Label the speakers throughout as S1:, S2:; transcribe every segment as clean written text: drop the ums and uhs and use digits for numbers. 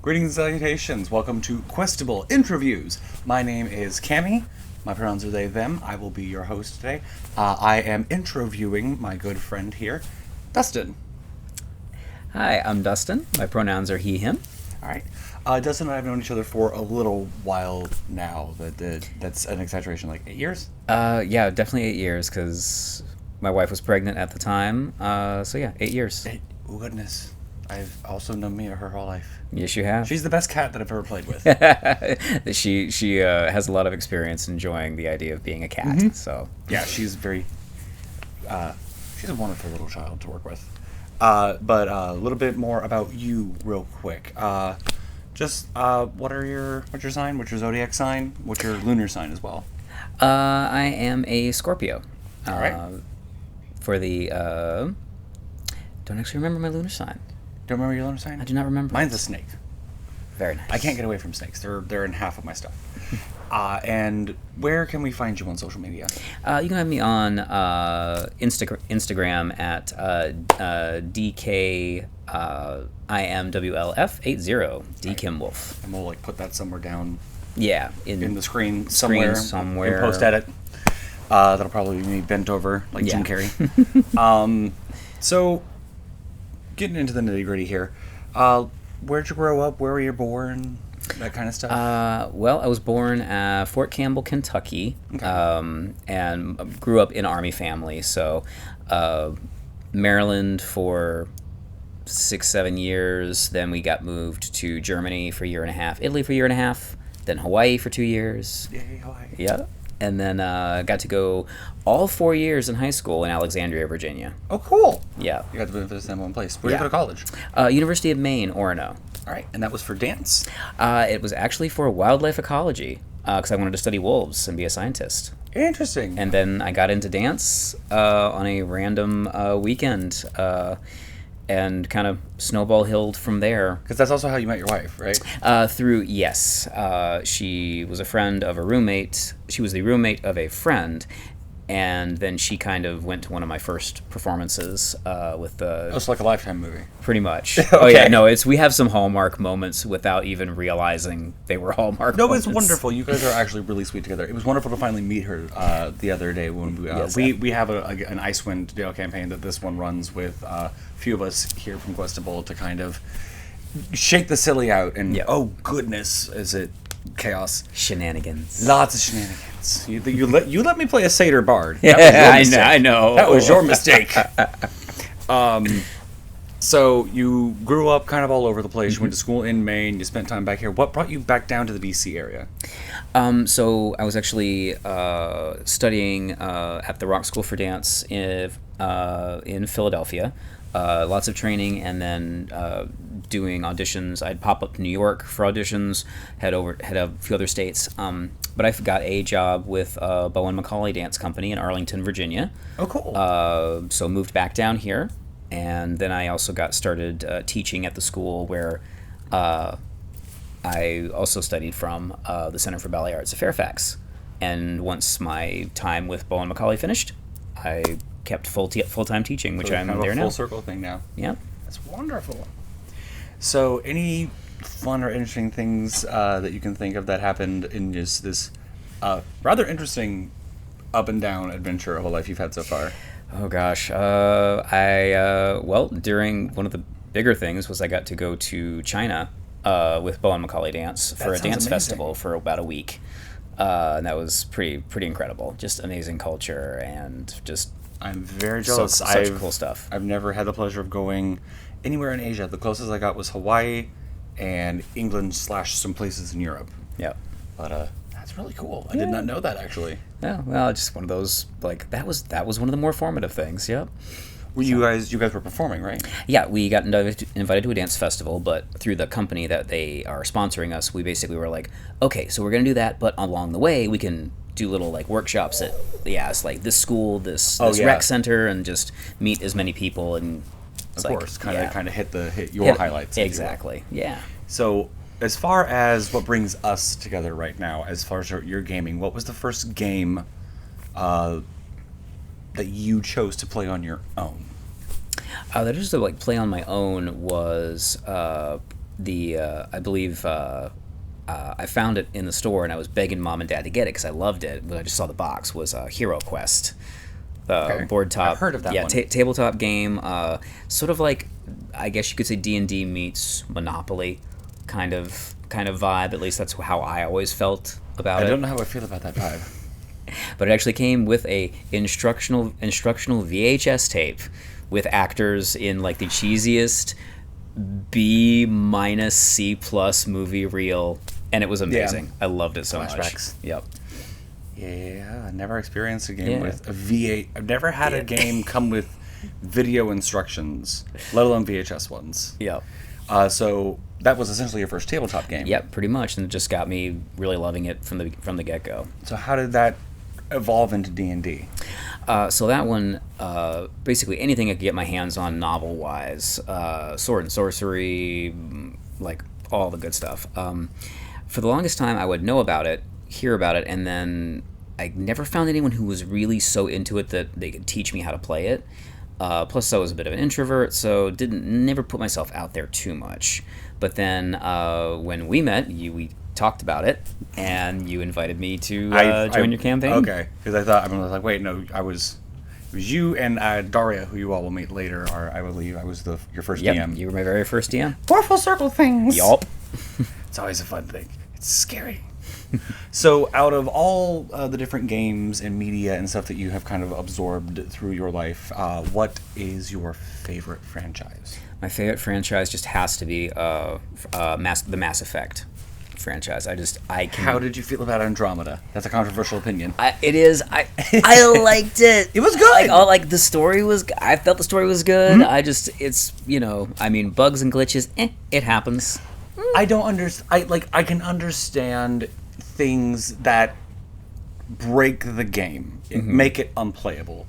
S1: Greetings and salutations. Welcome to Questable Introviews. My name is Cammy. My pronouns are they, them. I will be your host today. I am introviewing my good friend here, Dustin.
S2: Hi, I'm Dustin. My pronouns are he, him.
S1: All right. Dustin and I have known each other for a little while now. That's an exaggeration, like 8 years?
S2: Yeah, definitely 8 years, because my wife was pregnant at the time. So yeah, 8 years.
S1: Oh, goodness. I've also known Mia her whole life.
S2: Yes, you have.
S1: She's the best cat that I've ever played with.
S2: She has a lot of experience enjoying the idea of being a cat.
S1: Mm-hmm.
S2: So
S1: yeah, she's she's a wonderful little child to work with. But a little bit more about you, real quick. What's your sign? What's your zodiac sign? What's your lunar sign as well?
S2: I am a Scorpio.
S1: All right.
S2: For the don't actually remember my lunar sign.
S1: Don't remember your lunar sign?
S2: I do not remember.
S1: Mine's a snake.
S2: Very nice.
S1: I can't get away from snakes. They're in half of my stuff. And where can we find you on social media?
S2: You can have me on Instagram at DKIMWLF80, DKimWolf.
S1: And we'll put that somewhere down.
S2: Yeah,
S1: in the screen somewhere.
S2: In
S1: post edit. That'll probably be me bent over like Jim Carrey. So, getting into the nitty gritty here. Where'd you grow up? Where were you born? That kind of stuff.
S2: Well, I was born at Fort Campbell, Kentucky, and grew up in an Army family. So, Maryland for 6-7 years. Then we got moved to Germany for a year and a half, Italy for a year and a half, then Hawaii for 2 years.
S1: Yay, Hawaii.
S2: Yeah. And then got to go all 4 years in high school in Alexandria, Virginia.
S1: Oh, cool.
S2: Yeah.
S1: You got to visit in one place. Where did you go to college?
S2: University of Maine, Orono.
S1: All right. And that was for dance?
S2: It was actually for wildlife ecology, because I wanted to study wolves and be a scientist.
S1: Interesting.
S2: And then I got into dance on a random weekend, and kind of snowball-hilled from there.
S1: Because that's also how you met your wife, right?
S2: She was a friend of a roommate. She was the roommate of a friend, and then she kind of went to one of my first performances with the...
S1: It's like a Lifetime movie.
S2: Pretty much.
S1: Okay.
S2: Oh, yeah, no, we have some Hallmark moments without even realizing they were Hallmark moments.
S1: No, it's wonderful. You guys are actually really sweet together. It was wonderful to finally meet her the other day when we have an Icewind Dale campaign that this one runs with a few of us here from Questable to kind of shake the silly out and oh goodness, is it chaos.
S2: Shenanigans.
S1: Lots of shenanigans. You let me play a satyr bard.
S2: I know.
S1: That was your mistake. So you grew up kind of all over the place. You went to school in Maine. You spent time back here. What brought you back down to the BC area?
S2: So I was actually studying at the Rock School for Dance in Philadelphia. Lots of training, and then doing auditions. I'd pop up to New York for auditions. Head a few other states. But I got a job with Bowen Macaulay Dance Company in Arlington, Virginia.
S1: Oh, cool.
S2: So moved back down here. And then I also got started teaching at the school where I also studied from, the Center for Ballet Arts of Fairfax. And once my time with Bowen Macaulay finished, I kept full-time teaching, which I'm there now.
S1: Full circle thing now.
S2: Yeah.
S1: That's wonderful. So any fun or interesting things that you can think of that happened in just this rather interesting up and down adventure of a life you've had so far?
S2: Oh gosh, during one of the bigger things was I got to go to China with Bowen Macaulay Dance for a dance festival for about a week, and that was pretty incredible. Just amazing culture and just.
S1: I'm very jealous.
S2: Such cool stuff.
S1: I've never had the pleasure of going anywhere in Asia. The closest I got was Hawaii and England / some places in Europe.
S2: Yeah,
S1: but that's really cool. I did not know that actually.
S2: Yeah, well, just one of those that was one of the more formative things. Yep.
S1: You guys were performing, right?
S2: Yeah, we got invited to a dance festival, but through the company that they are sponsoring us, we basically were like, okay, so we're gonna do that, but along the way we can do little workshops at it's like this school, this rec center, and just meet as many people and
S1: of course kind of hit your highlights
S2: exactly. Yeah.
S1: So as far as what brings us together right now, as far as your gaming, what was the first game that you chose to play on your own?
S2: That just to play on my own was I believe I found it in the store, and I was begging Mom and Dad to get it because I loved it. But I just saw the box was Hero Quest, board top.
S1: I've heard of that one.
S2: Tabletop game. Sort of like, I guess you could say D&D meets Monopoly, kind of vibe. At least that's how I always felt about it.
S1: I don't know how I feel about that vibe.
S2: But it actually came with a instructional VHS tape with actors in like the cheesiest B-C+ movie reel, and it was amazing.
S1: Yeah.
S2: I loved it so much.
S1: Flashbacks.
S2: Yep.
S1: Yeah, I never experienced a game with a V8. I've never had a game come with video instructions, let alone VHS ones.
S2: Yep.
S1: So that was essentially your first tabletop game.
S2: Yep, pretty much, and it just got me really loving it from the get-go.
S1: So how did that evolve into D&D?
S2: So that one, basically anything I could get my hands on novel-wise, sword and sorcery, like all the good stuff. For the longest time, I would know about it, hear about it, and then I never found anyone who was really so into it that they could teach me how to play it. Plus, I was a bit of an introvert, so never put myself out there too much. But then when we met, we talked about it, and you invited me to join your campaign.
S1: Okay, because I was like, wait, no, it was you and Daria, who you all will meet later. I believe I was your first DM.
S2: You were my very first DM.
S1: More full circle things.
S2: Yup.
S1: It's always a fun thing. It's scary. So, out of all the different games and media and stuff that you have kind of absorbed through your life, what is your favorite franchise?
S2: My favorite franchise just has to be the Mass Effect franchise. How
S1: did you feel about Andromeda? That's a controversial opinion.
S2: It is. I liked it.
S1: It was good.
S2: The story was. I felt the story was good. Mm-hmm. It's bugs and glitches. It happens.
S1: I don't understand. I can understand things that break the game, make it unplayable.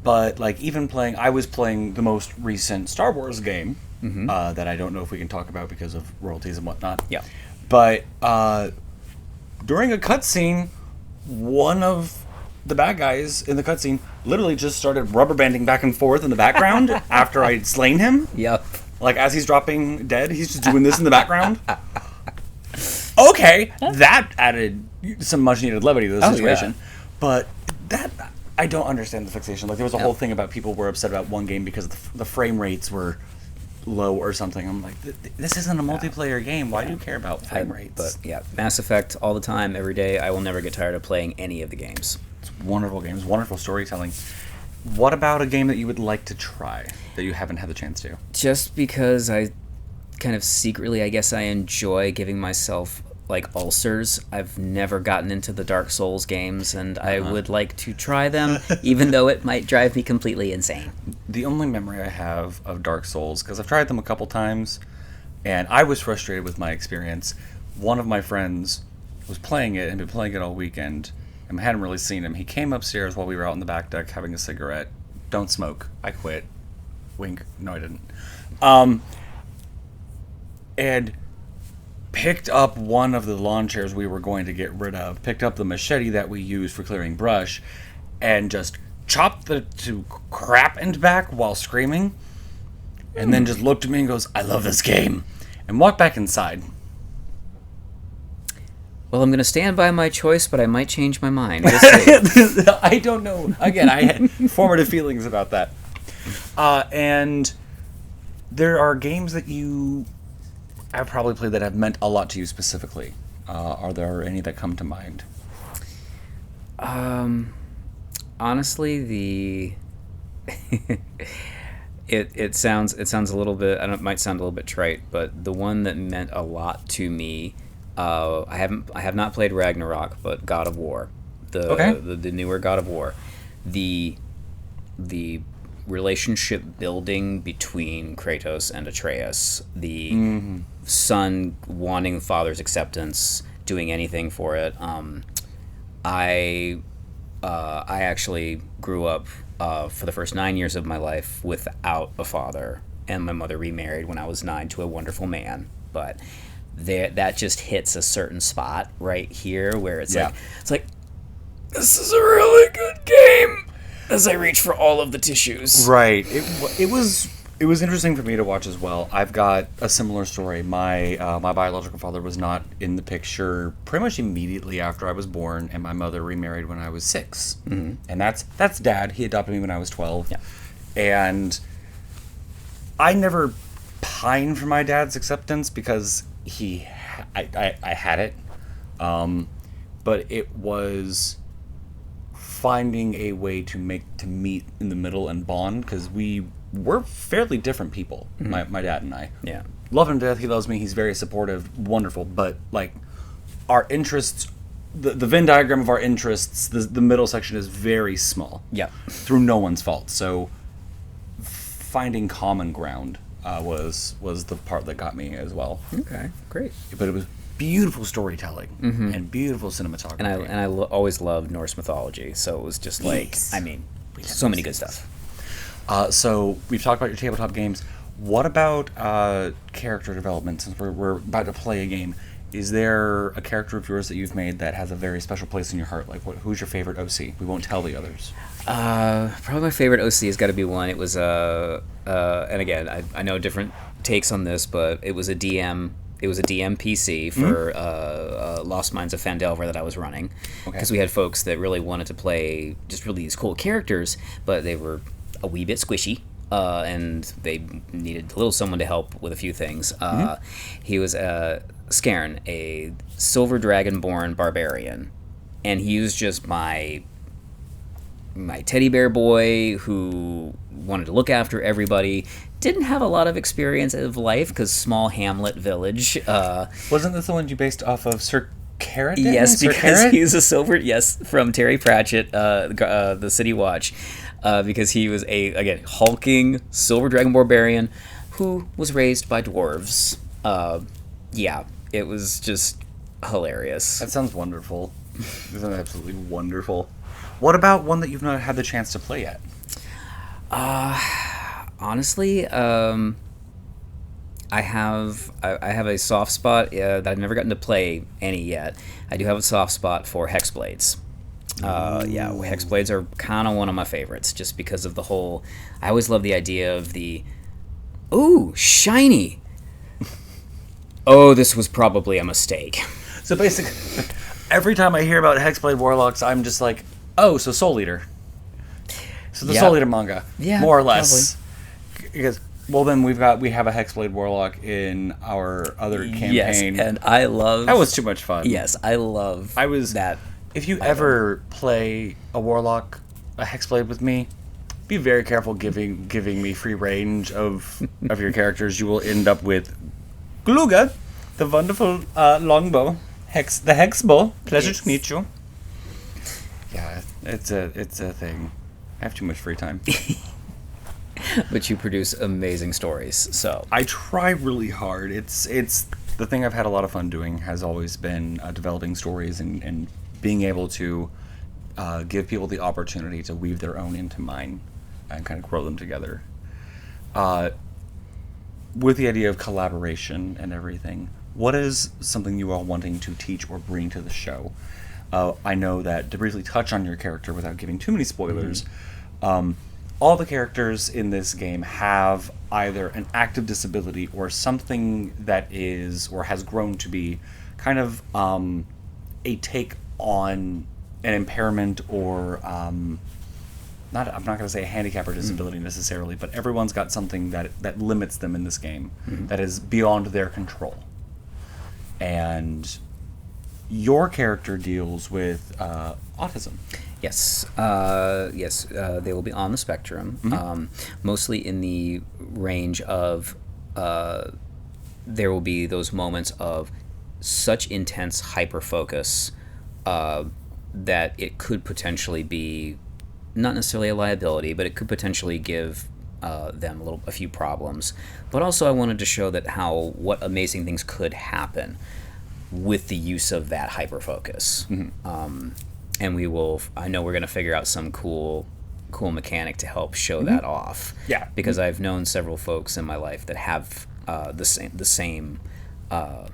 S1: But I was playing the most recent Star Wars game that I don't know if we can talk about because of royalties and whatnot.
S2: Yeah.
S1: But during a cutscene, one of the bad guys in the cutscene literally just started rubber banding back and forth in the background after I'd slain him.
S2: Yep.
S1: As he's dropping dead, he's just doing this in the background. Okay, that added some much needed levity to the situation. Yeah. But I don't understand the fixation. There was a whole thing about people were upset about one game because the frame rates were low or something. I'm like, this isn't a multiplayer game. Why do you care about frame rates?
S2: But yeah, Mass Effect all the time, every day. I will never get tired of playing any of the games.
S1: It's wonderful games, wonderful storytelling. What about a game that you would like to try that you haven't had the chance to?
S2: Just because I kind of secretly, I guess I enjoy giving myself ulcers. I've never gotten into the Dark Souls games, and I would like to try them, even though it might drive me completely insane.
S1: The only memory I have of Dark Souls, because I've tried them a couple times, and I was frustrated with my experience. One of my friends was playing it and been playing it all weekend, and I hadn't really seen him. He came upstairs while we were out on the back deck having a cigarette. Don't smoke. I quit. Wink. No, I didn't. And picked up one of the lawn chairs we were going to get rid of, picked up the machete that we use for clearing brush, and just chopped the to crap and back while screaming, and then just looked at me and goes, "I love this game," and walked back inside.
S2: Well, I'm going to stand by my choice, but I might change my mind.
S1: I don't know. Again, I had formative feelings about that. And there are games that I've probably played that have meant a lot to you specifically. Are there any that come to mind?
S2: Honestly, it sounds a little bit. It might sound a little bit trite, but the one that meant a lot to me. I have not played Ragnarok, but God of War, the newer God of War, the relationship building between Kratos and Atreus, the son wanting father's acceptance, doing anything for it. I actually grew up for the first 9 years of my life without a father, and my mother remarried when I was 9 to a wonderful man, but that just hits a certain spot right here where it's like this is a really good game as I reach for all of the tissues.
S1: Right. It was It was interesting for me to watch as well. I've got a similar story. My biological father was not in the picture pretty much immediately after I was born, and my mother remarried when I was 6. Mm-hmm. And that's Dad. He adopted me when I was 12.
S2: Yeah.
S1: And I never pined for my dad's acceptance because I had it. But it was finding a way to meet in the middle and bond, because we're fairly different people, my dad and I.
S2: Yeah.
S1: Love him to death. He loves me. He's very supportive. Wonderful. But like our interests, the Venn diagram of our interests, the middle section is very small.
S2: Yeah.
S1: Through no one's fault. So finding common ground was the part that got me as well.
S2: Okay. Great.
S1: But it was beautiful storytelling and beautiful cinematography.
S2: And I always loved Norse mythology, so it was just like,
S1: Yes.
S2: I mean, so many good stuff.
S1: So we've talked about your tabletop games. What about character development? Since we're about to play a game, is there a character of yours that you've made that has a very special place in your heart? Like, who's your favorite OC? We won't tell the others.
S2: Probably my favorite OC has got to be one. It was and again, I know different takes on this, but it was a DM. It was a DM PC for Lost Mines of Phandelver that I was running, because we had folks that really wanted to play just really these cool characters, but they were a wee bit squishy, and they needed a little someone to help with a few things. He was Scairn, a silver dragonborn barbarian, and he was just my teddy bear boy who wanted to look after everybody. Didn't have a lot of experience of life because small hamlet village.
S1: Wasn't this the one you based off of Sir Carrot?
S2: Yes,
S1: Sir
S2: because
S1: Carrot?
S2: he's a silver. Yes, from Terry Pratchett, the City Watch, because he was a hulking silver dragon barbarian who was raised by dwarves. Yeah, it was just hilarious.
S1: That sounds wonderful. That sounds absolutely wonderful. What about one that you've not had the chance to play yet?
S2: Honestly, I have a soft spot that I've never gotten to play any yet. I do have a soft spot for Hexblades. Yeah, Hexblades are kind of one of my favorites, just because of the whole. I always love the idea of the, ooh, shiny. Oh, this was probably a mistake.
S1: So basically, every time I hear about Hexblade Warlocks, I'm just like, oh, so Soul Eater. So the Soul Eater manga, more or less. Probably. Because, well, then we have a Hexblade Warlock in our other campaign.
S2: Yes, and I love...
S1: That was too much fun.
S2: Yes, I love that.
S1: If you ever play a Warlock, a Hexblade with me, be very careful giving me free range of your characters. You will end up with Gluga, the wonderful longbow, the Hexbow. Pleasure to meet you. Yeah, it's a thing. I have too much free time.
S2: But you produce amazing stories, so
S1: I try really hard. It's the thing I've had a lot of fun doing has always been developing stories and being able to give people the opportunity to weave their own into mine and kind of grow them together. With the idea of collaboration and everything, what is something you are wanting to teach or bring to the show? I know that, to briefly touch on your character without giving too many spoilers, all the characters in this game have either an active disability or something that is or has grown to be kind of a take on an impairment or I'm not going to say a handicap or disability necessarily, but everyone's got something that limits them in this game that is beyond their control. And your character deals with autism.
S2: Yes, they will be on the spectrum, mostly in the range of there will be those moments of such intense hyper-focus that it could potentially be not necessarily a liability, but it could potentially give them a few problems. But also I wanted to show that what amazing things could happen with the use of that hyper-focus. And I know we're going to figure out some cool mechanic to help show that off.
S1: Yeah.
S2: Because I've known several folks in my life that have the same.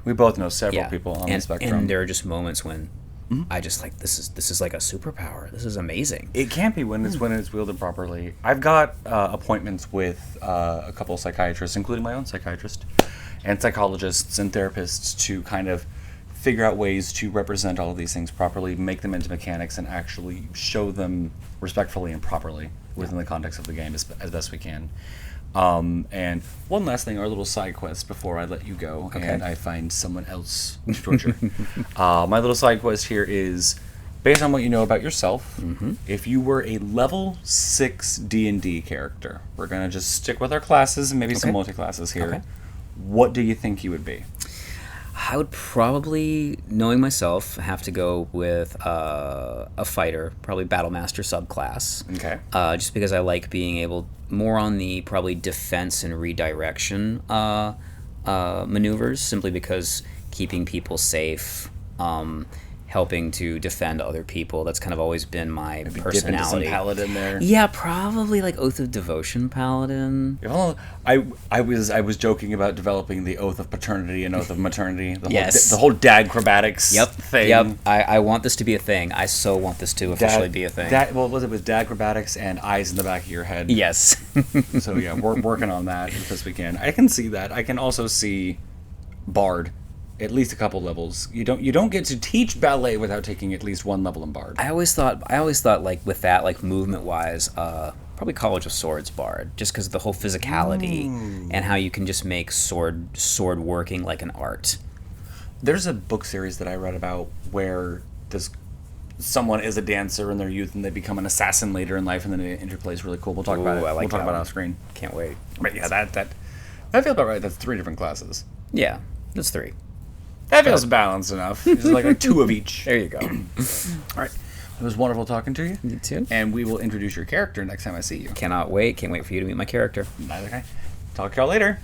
S1: We both know several people on the spectrum.
S2: And there are just moments when I just like this is like a superpower. This is amazing.
S1: It can be when it's wielded properly. I've got appointments with a couple of psychiatrists, including my own psychiatrist, and psychologists and therapists to kind of figure out ways to represent all of these things properly, make them into mechanics, and actually show them respectfully and properly within the context of the game as best we can. And one last thing, our little side quest before I let you go,
S2: Okay.
S1: and I find someone else to torture. My little side quest here is, based on what you know about yourself, if you were a level 6 D&D character, we're going to just stick with our classes and maybe some
S2: Okay.
S1: multi-classes here,
S2: Okay.
S1: what do you think you would be?
S2: I would probably, knowing myself, have to go with a fighter, probably Battlemaster subclass.
S1: Okay.
S2: Just because I like being able more on the probably defense and redirection maneuvers, simply because keeping people safe, helping to defend other people. That's kind of always been my
S1: Dip into some
S2: personality.
S1: paladin there.
S2: Yeah, probably like Oath of Devotion paladin.
S1: Well, I was joking about developing the Oath of Paternity and Oath of Maternity.
S2: Yes.
S1: The whole dad acrobatics thing.
S2: Yep. I want this to be a thing. I so want this to officially be a thing.
S1: What was it? Was dad acrobatics and eyes in the back of your head?
S2: Yes.
S1: So yeah, we're working on that as best we can. I can see that. I can also see Bard, at least a couple levels. You don't get to teach ballet without taking at least one level in Bard.
S2: I always thought like with that, like movement wise, probably College of Swords Bard, just because of the whole physicality and how you can just make sword working like an art.
S1: There's a book series that I read about where someone is a dancer in their youth and they become an assassin later in life, and then it interplays really cool. We'll talk about it.
S2: I like
S1: we'll talk
S2: that
S1: about it
S2: one.
S1: off screen.
S2: Can't wait.
S1: But yeah, that feels about right. That's 3 different classes.
S2: Yeah, that's 3.
S1: That feels balanced enough. It's like 2 of each.
S2: There you go.
S1: All right. It was wonderful talking to you.
S2: You too.
S1: And we will introduce your character next time I see you.
S2: Can't wait for you to meet my character.
S1: Neither can I. Talk to y'all later.